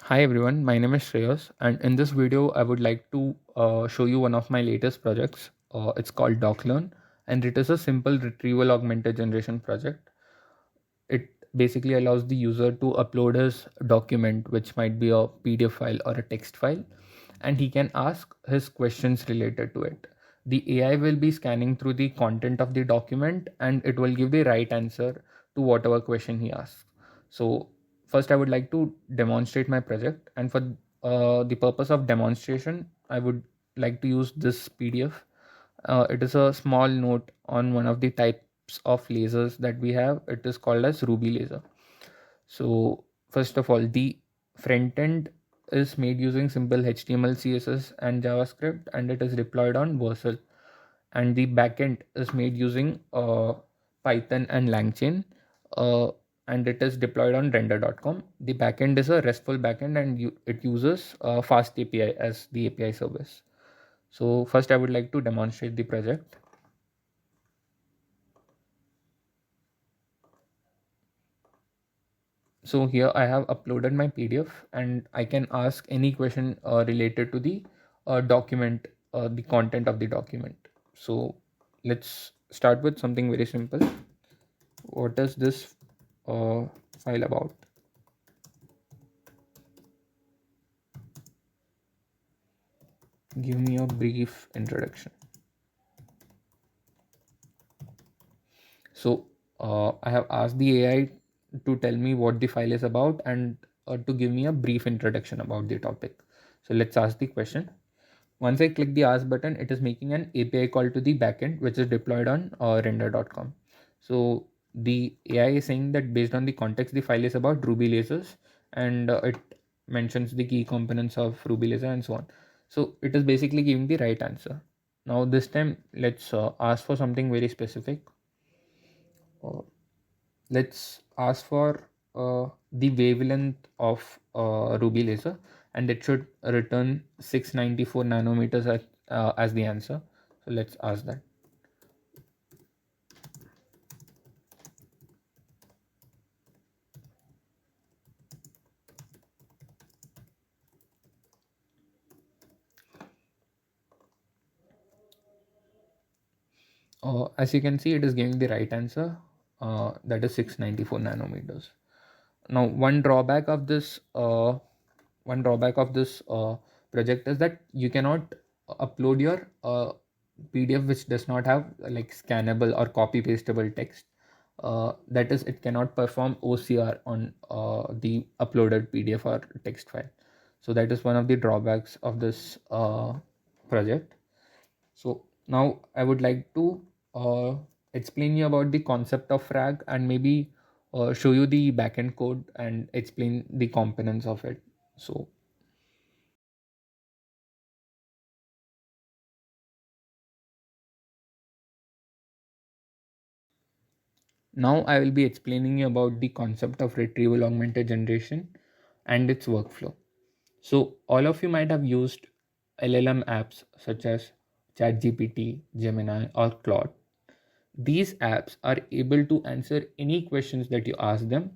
Hi everyone, my name is Shreyas, and in this video, I would like to show you one of my latest projects. It's called DocLearn, and it is a simple retrieval augmented generation project. It basically allows the user to upload his document, which might be a PDF file or a text file, and he can ask his questions related to it. The AI will be scanning through the content of the document and it will give the right answer to whatever question he asks. So, first, I would like to demonstrate my project, and for the purpose of demonstration, I would like to use this PDF. It is a small note on one of the types of lasers that we have. It is called as Ruby laser. So first of all, the front end is made using simple HTML, CSS, and JavaScript, and it is deployed on Vercel. And the backend is made using Python and Langchain, uh, and it is deployed on render.com. The backend is a RESTful backend, and it uses Fast API as the API service. So first, I would like to demonstrate the project. So here I have uploaded my PDF and I can ask any question related to the document, the content of the document. So let's start with something very simple. What is this file about? Give me a brief introduction. So I have asked the AI to tell me what the file is about and to give me a brief introduction about the topic. So let's ask the question. Once I click the ask button, it is making an API call to the backend, which is deployed on render.com. So the AI is saying that based on the context, the file is about Ruby lasers, and it mentions the key components of Ruby laser and so on. So it is basically giving the right answer. Now this time, let's ask for something very specific. Uh, let's ask for the wavelength of Ruby laser, and it should return 694 nanometers as the answer. So let's ask that. As you can see, it is giving the right answer, that is 694 nanometers. Now one drawback of this project is that you cannot upload your PDF which does not have like scannable or copy pastable text. That is, it cannot perform OCR on the uploaded PDF or text file. So that is one of the drawbacks of this project. So now I would like to uh, explain you about the concept of frag, and maybe show you the backend code and explain the components of it. So now I will be explaining you about the concept of retrieval augmented generation and its workflow. So all of you might have used LLM apps such as ChatGPT, Gemini, or Claude. These apps are able to answer any questions that you ask them,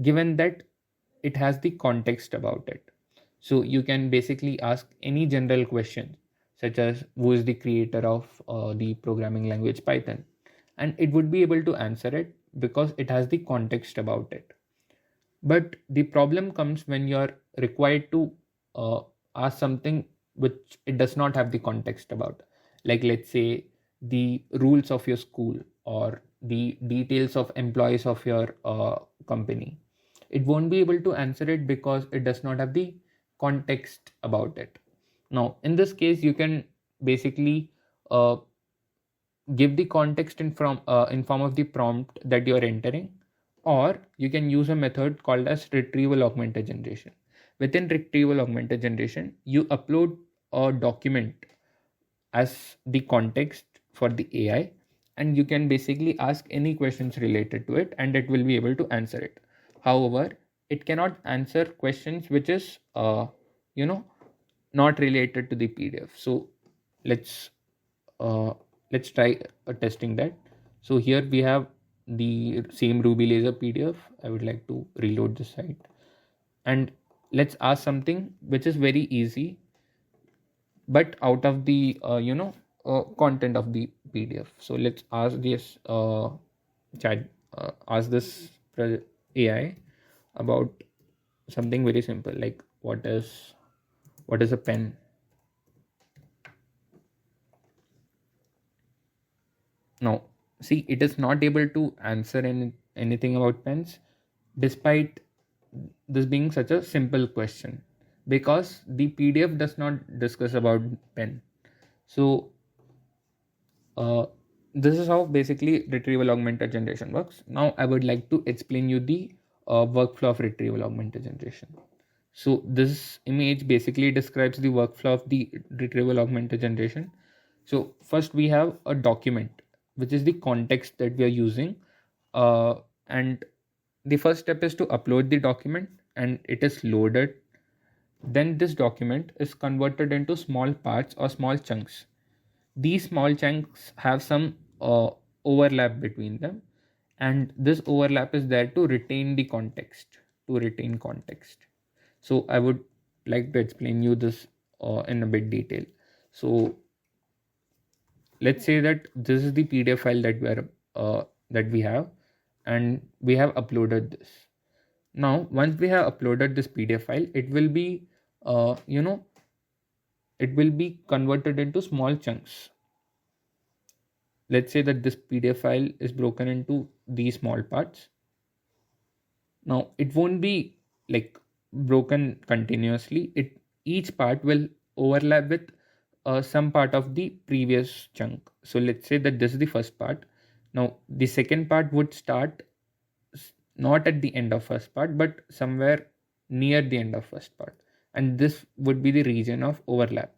given that it has the context about it. So you can basically ask any general question, such as who is the creator of the programming language Python, and it would be able to answer it because it has the context about it. But the problem comes when you're required to uh, ask something which it does not have the context about. Like, let's say, the rules of your school or the details of employees of your company. It won't be able to answer it because it does not have the context about it. Now, in this case, you can basically uh, give the context in form of the prompt that you are entering, or you can use a method called as retrieval augmented generation. Within retrieval augmented generation, you upload a document as the context for the AI, and you can basically ask any questions related to it and it will be able to answer it. However, it cannot answer questions which is you know not related to the PDF. So let's uh, let's try testing that. So here we have the same Ruby laser PDF. I would like to reload the site, and let's ask something which is very easy but out of the content of the PDF. So let's ask this chat ask this AI about something very simple, like what is a pen. Now, see, it is not able to answer anything about pens, despite this being such a simple question, because the PDF does not discuss about pen. So, this is how basically retrieval augmented generation works. Now, I would like to explain you the workflow of retrieval augmented generation. So, this image basically describes the workflow of the retrieval augmented generation. So first we have a document, which is the context that we are using. And the first step is to upload the document, and it is loaded. Then this document is converted into small parts or small chunks. These small chunks have some overlap between them, and this overlap is there to retain the context, to retain context. So I would like to explain you this in a bit detail. So let's say that this is the PDF file that we have, and we have uploaded this. Now, once we have uploaded this PDF file, it will be uh, you know it will be converted into small chunks. Let's say that this PDF file is broken into these small parts. Now, it won't be like broken continuously. Each part will overlap with some part of the previous chunk. So let's say that this is the first part. Now the second part would start not at the end of first part, but somewhere near the end of first part, and this would be the region of overlap.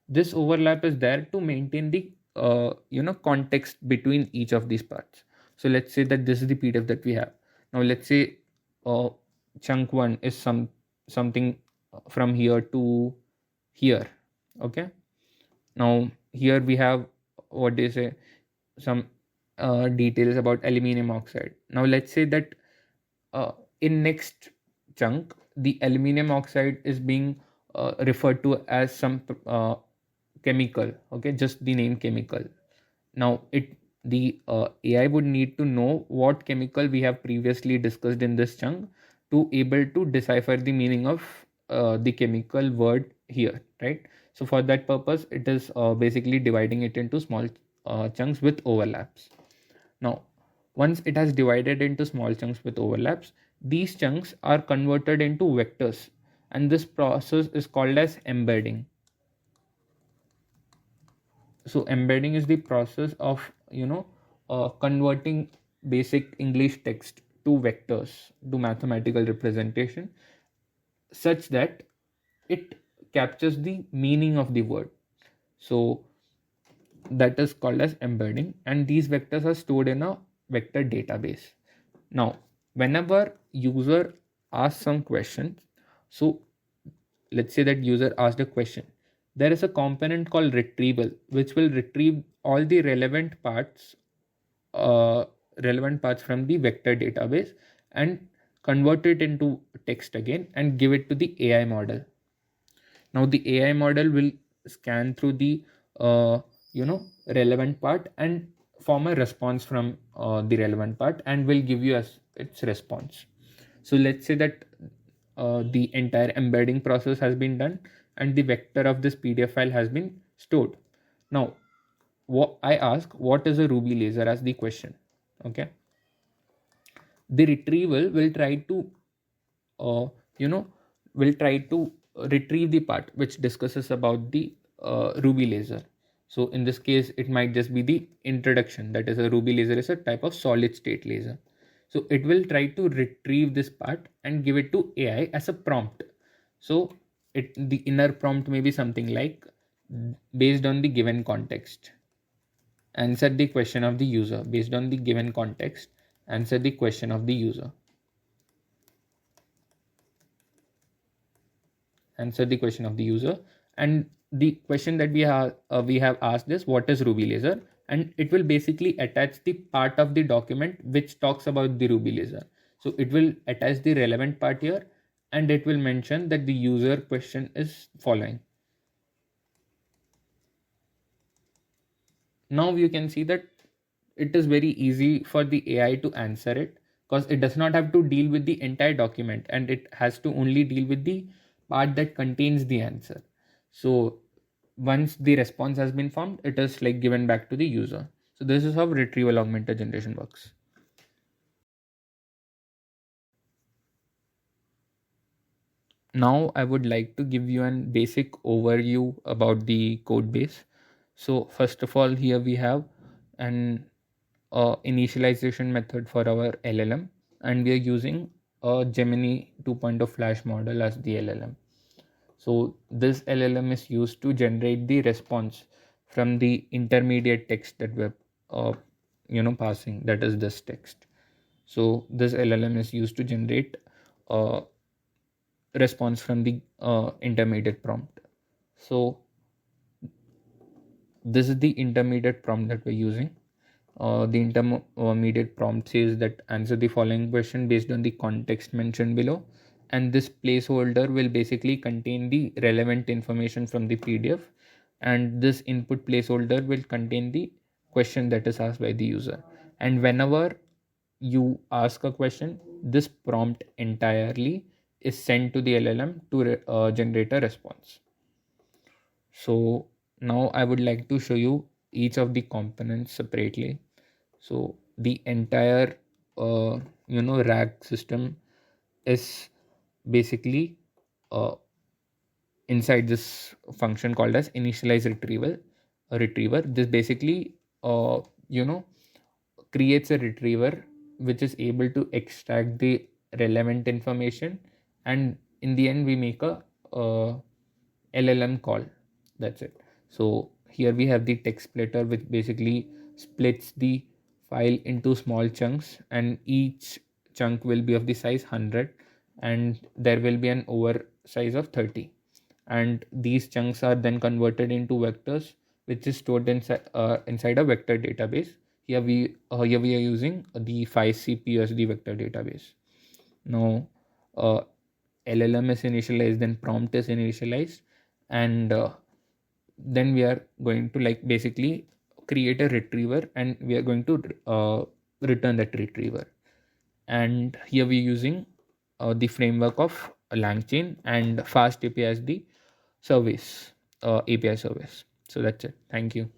This overlap is there to maintain the context between each of these parts. So let's say that this is the PDF that we have. Now let's say uh, chunk 1 is something from here to here. Okay, now here we have, what they say, some details about aluminum oxide. Now let's say that in next chunk the aluminum oxide is being referred to as some chemical. Okay, just the name chemical. Now the AI would need to know what chemical we have previously discussed in this chunk to able to decipher the meaning of the chemical word here, right? So for that purpose, it is basically dividing it into small chunks with overlaps. Now, once it has divided into small chunks with overlaps, these chunks are converted into vectors, and this process is called as embedding. So embedding is the process of converting basic English text to vectors, to mathematical representation, such that it captures the meaning of the word. So that is called as embedding, and these vectors are stored in a vector database. Now, whenever user asks some questions, so let's say that user asked a question, there is a component called retrieval which will retrieve all the relevant parts from the vector database and convert it into text again and give it to the AI model. Now the AI model will scan through the relevant part and form a response from the relevant part and will give you as its response. So let's say that the entire embedding process has been done and the vector of this PDF file has been stored. Now I ask what is a Ruby laser as the question. Okay, the retrieval will try to uh, you know will try to retrieve the part which discusses about the Ruby laser. So in this case it might just be the introduction, that is a Ruby laser is a type of solid state laser. So it will try to retrieve this part and give it to AI as a prompt. So the inner prompt may be something like, based on the given context, answer the question of the user. Based on the given context, answer the question of the user. Answer the question of the user. And the question that we have asked is, what is Ruby laser? And it will basically attach the part of the document which talks about the Ruby laser. So it will attach the relevant part here and it will mention that the user question is following. Now you can see that it is very easy for the AI to answer it, because it does not have to deal with the entire document, and it has to only deal with the part that contains the answer. So once the response has been formed, it is like given back to the user. So this is how retrieval augmented generation works. Now I would like to give you an basic overview about the code base. So first of all, here we have an initialization method for our LLM, and we are using a Gemini 2.0 Flash model as the LLM. So this LLM is used to generate the response from the intermediate text that we're passing, that is this text. So this LLM is used to generate a response from the intermediate prompt. So this is the intermediate prompt that we're using. The intermediate prompt says that answer the following question based on the context mentioned below, and this placeholder will basically contain the relevant information from the PDF, and this input placeholder will contain the question that is asked by the user. And whenever you ask a question, this prompt entirely is sent to the LLM to generate a response. So now I would like to show you each of the components separately. So the entire RAG system is basically inside this function called as initialize retriever. This basically you know creates a retriever which is able to extract the relevant information, and in the end we make a LLM call. That's it. So here we have the text splitter, which basically splits the file into small chunks, and each chunk will be of the size 100, and there will be an oversize of 30, and these chunks are then converted into vectors, which is stored inside a vector database. Here we are using the 5C vector database. Now LLM is initialized, then prompt is initialized, and then we are going to basically create a retriever, and we are going to return that retriever. And here we're using the framework of Langchain and fast API as the service, API service. So that's it. Thank you.